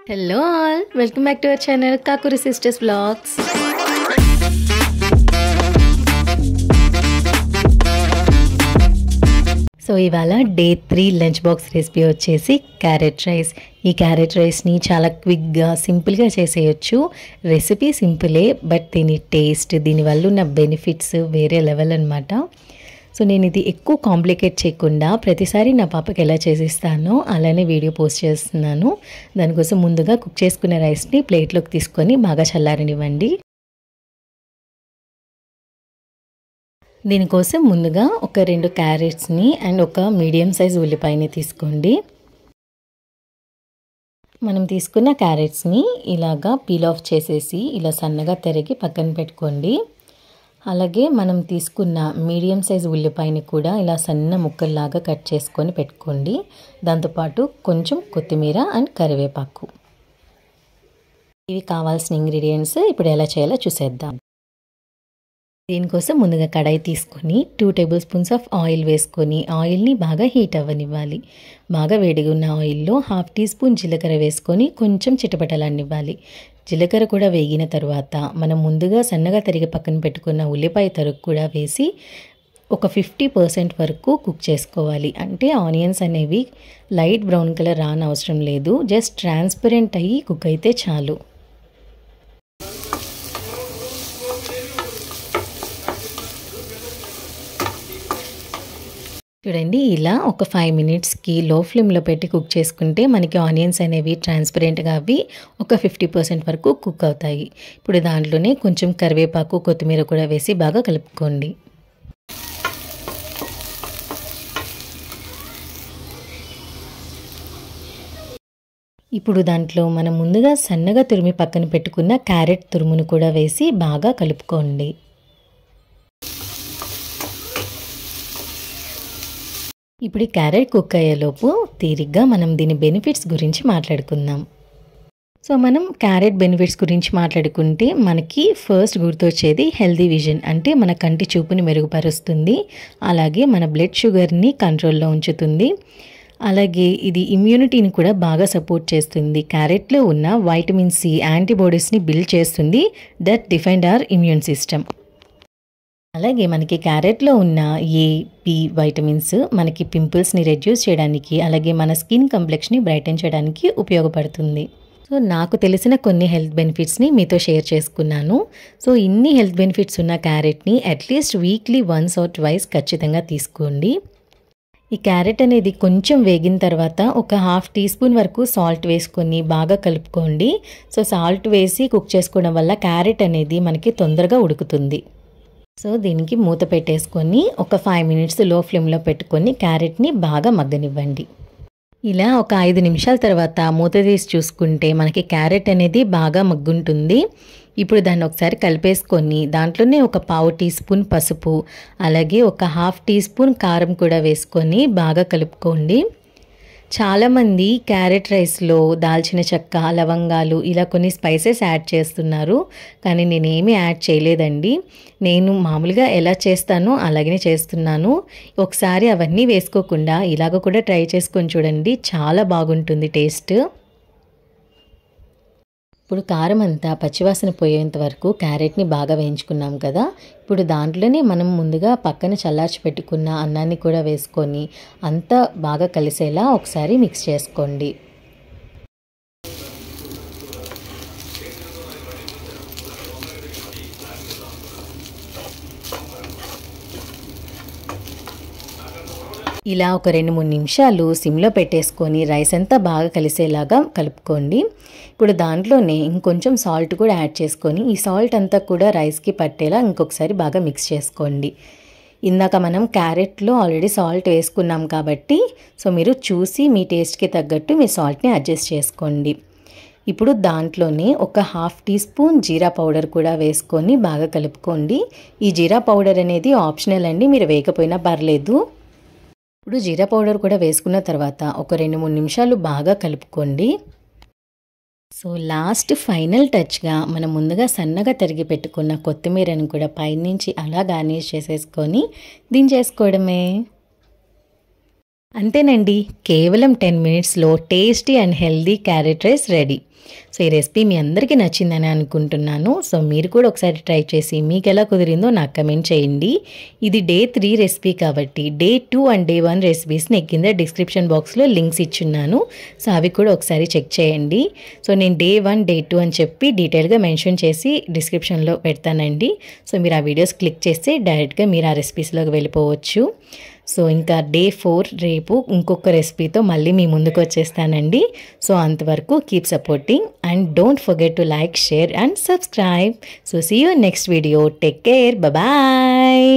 Hello all, welcome back to our channel Kakuri Sisters Vlogs. So ఇవాళ day 3 lunch box recipe వచ్చేసి carrot rice. ఈ carrot రైస్ని చాలా క్విక్గా సింపుల్గా చేసేయచ్చు. రెసిపీ సింపులే, బట్ దీని టేస్ట్, దీనివల్ల ఉన్న బెనిఫిట్స్ వేరే లెవెల్ అనమాట. సో నేను ఇది ఎక్కువ కాంప్లికేట్ చేయకుండా ప్రతిసారి నా పాపకి ఎలా చేసిస్తానో అలానే వీడియో పోస్ట్ చేస్తున్నాను. దానికోసం ముందుగా కుక్ చేసుకున్న రైస్ని ప్లేట్లోకి తీసుకొని బాగా చల్లారనివ్వండి. దీనికోసం ముందుగా ఒక 2 క్యారెట్స్ని అండ్ ఒక మీడియం సైజ్ ఉల్లిపాయని తీసుకోండి. మనం తీసుకున్న క్యారెట్స్ని ఇలాగా పీల్ ఆఫ్ చేసేసి ఇలా సన్నగా తరిగి పక్కన పెట్టుకోండి. అలాగే మనం తీసుకున్న మీడియం సైజ్ ఉల్లిపాయని కూడా ఇలా సన్న ముక్కల్లాగా కట్ చేసుకొని పెట్టుకోండి. దాంతోపాటు కొంచెం కొత్తిమీర అండ్ కరివేపాకు. ఇవి కావాల్సిన ఇంగ్రీడియంట్స్. ఇప్పుడు ఎలా చేయాలో చూసేద్దాం. దీనికోసం ముందుగా కడాయి తీసుకొని 2 టేబుల్ స్పూన్స్ ఆఫ్ ఆయిల్ వేసుకొని ఆయిల్ని బాగా హీట్ అవ్వనివ్వాలి. బాగా వేడిగా ఉన్న ఆయిల్లో 1/2 టీ స్పూన్ జీలకర్ర వేసుకొని కొంచెం చిటపటలానివ్వాలి. జీలకర్ర కూడా వేగిన తర్వాత మనం ముందుగా సన్నగా తరిగి పక్కన పెట్టుకున్న ఉల్లిపాయ తరుగు కూడా వేసి ఒక 50% వరకు కుక్ చేసుకోవాలి. అంటే ఆనియన్స్ అనేవి లైట్ బ్రౌన్ కలర్ రానవసరం లేదు, జస్ట్ ట్రాన్స్పరెంట్ అయ్యి కుక్ అయితే చాలు. చూడండి, ఇలా ఒక 5 మినిట్స్కి లో ఫ్లేమ్లో పెట్టి కుక్ చేసుకుంటే మనకి ఆనియన్స్ అనేవి ట్రాన్స్పరెంట్గా అవి ఒక 50% వరకు కుక్ అవుతాయి. ఇప్పుడు దాంట్లోనే కొంచెం కరివేపాకు, కొత్తిమీర కూడా వేసి బాగా కలుపుకోండి. ఇప్పుడు దాంట్లో మనం ముందుగా సన్నగా తురిమి పక్కన పెట్టుకున్న క్యారెట్ తురుమును కూడా వేసి బాగా కలుపుకోండి. ఇప్పుడు ఈ క్యారెట్ కుక్ అయ్యేలోపు తీరిగ్గా మనం దీని బెనిఫిట్స్ గురించి మాట్లాడుకుందాం. సో మనం క్యారెట్ బెనిఫిట్స్ గురించి మాట్లాడుకుంటే మనకి ఫస్ట్ గుర్తొచ్చేది హెల్తీ విజన్, అంటే మన కంటి చూపుని మెరుగుపరుస్తుంది. అలాగే మన బ్లడ్ షుగర్ని కంట్రోల్లో ఉంచుతుంది. అలాగే ఇది ఇమ్యూనిటీని కూడా బాగా సపోర్ట్ చేస్తుంది. క్యారెట్లో ఉన్న వైటమిన్ సి యాంటీబాడీస్ని బిల్డ్ చేస్తుంది, that defend our immune system. అలాగే మనకి క్యారెట్లో ఉన్న ఏ, పి వైటమిన్స్ మనకి పింపుల్స్ని రెడ్యూస్ చేయడానికి, అలాగే మన స్కిన్ కాంప్లెక్స్ని బ్రైటన్ చేయడానికి ఉపయోగపడుతుంది. సో నాకు తెలిసిన కొన్ని హెల్త్ బెనిఫిట్స్ని మీతో షేర్ చేసుకున్నాను. సో ఇన్ని హెల్త్ బెనిఫిట్స్ ఉన్న క్యారెట్ని అట్లీస్ట్ వీక్లీ 1 or 2 ఖచ్చితంగా తీసుకోండి. ఈ క్యారెట్ అనేది కొంచెం వేగిన తర్వాత ఒక 1/2 టీ స్పూన్ వరకు సాల్ట్ వేసుకొని బాగా కలుపుకోండి. సో సాల్ట్ వేసి కుక్ చేసుకోవడం వల్ల క్యారెట్ అనేది మనకి తొందరగా ఉడుకుతుంది. సో దీనికి మూత పెట్టేసుకొని ఒక 5 మినిట్స్ లో ఫ్లేమ్లో పెట్టుకొని క్యారెట్ని బాగా మగ్గనివ్వండి. ఇలా ఒక 5 నిమిషాల తర్వాత మూత తీసి చూసుకుంటే మనకి క్యారెట్ అనేది బాగా మగ్గుంటుంది. ఇప్పుడు దాన్ని ఒకసారి కలిపేసుకొని దాంట్లోనే ఒక 1/4 టీ స్పూన్ పసుపు, అలాగే ఒక 1/2 టీ స్పూన్ కారం కూడా వేసుకొని బాగా కలుపుకోండి. చాలామంది క్యారెట్ రైస్లో దాల్చిన చెక్క, లవంగాలు ఇలా కొన్ని స్పైసెస్ యాడ్ చేస్తున్నారు, కానీ నేనేమీ యాడ్ చేయలేదండి. నేను మామూలుగా ఎలా చేస్తానో అలాగనే చేస్తున్నాను. ఒకసారి అవన్నీ వేసుకోకుండా ఇలాగ కూడా ట్రై చేసుకొని చూడండి, చాలా బాగుంటుంది టేస్ట్. ఇప్పుడు కారం అంతా పచ్చివాసన పోయేంత వరకు క్యారెట్ని బాగా వేయించుకున్నాం కదా. ఇప్పుడు దాంట్లోనే మనం ముందుగా పక్కన చల్లార్చి పెట్టుకున్న అన్నాన్ని కూడా వేసుకొని అంతా బాగా కలిసేలా ఒకసారి మిక్స్ చేసుకోండి. ఇలా ఒక 2-3 నిమిషాలు సిమ్లో పెట్టేసుకొని రైస్ అంతా బాగా కలిసేలాగా కలుపుకోండి. ఇప్పుడు దాంట్లోనే ఇంకొంచెం సాల్ట్ కూడా యాడ్ చేసుకొని ఈ సాల్ట్ అంతా కూడా రైస్కి పట్టేలా ఇంకొకసారి బాగా మిక్స్ చేసుకోండి. ఇందాక మనం క్యారెట్లో ఆల్రెడీ సాల్ట్ వేసుకున్నాం కాబట్టి సో మీరు చూసి మీ టేస్ట్కి తగ్గట్టు మీ సాల్ట్ని అడ్జస్ట్ చేసుకోండి. ఇప్పుడు దాంట్లోనే ఒక 1/2 టీ స్పూన్ జీరా పౌడర్ కూడా వేసుకొని బాగా కలుపుకోండి. ఈ జీరా పౌడర్ అనేది ఆప్షనల్ అండి, మీరు వేయకపోయినా పర్లేదు. ఇప్పుడు జీరా పౌడర్ కూడా వేసుకున్న తర్వాత ఒక 2-3 నిమిషాలు బాగా కలుపుకోండి. సో లాస్ట్ ఫైనల్ టచ్గా మనం ముందుగా సన్నగా తరిగి పెట్టుకున్న కొత్తిమీరను కూడా పైనుంచి అలా గార్నిష్ చేసేసుకొని దించేసుకోవడమే. అంతేనండి, కేవలం 10 మినిట్స్లో tasty and healthy carrot rice ready. So ఈ రెసిపీ మీ అందరికీ నచ్చిందని అనుకుంటున్నాను. సో మీరు కూడా ఒకసారి ట్రై చేసి మీకు ఎలా కుదిరిందో నాకు కమెంట్ చేయండి. ఇది డే 3 రెసిపీ కాబట్టి డే 2 అండ్ డే 1 రెసిపీస్ నేను కింద డిస్క్రిప్షన్ బాక్స్లో లింక్స్ ఇచ్చున్నాను. సో అవి కూడా ఒకసారి చెక్ చేయండి. సో నేను డే 1 డే 2 అని చెప్పి డీటెయిల్గా మెన్షన్ చేసి డిస్క్రిప్షన్లో పెడతానండి. సో మీరు ఆ వీడియోస్ క్లిక్ చేస్తే డైరెక్ట్గా మీరు ఆ రెసిపీస్లోకి వెళ్ళిపోవచ్చు. సో ఇంకా డే 4 రేపు ఇంకొక రెసిపీతో మళ్ళీ మీ ముందుకు వచ్చేస్తానండి. సో అంతవరకు keep supporting and don't forget to like, share and subscribe. So see you next video. Take care. Bye.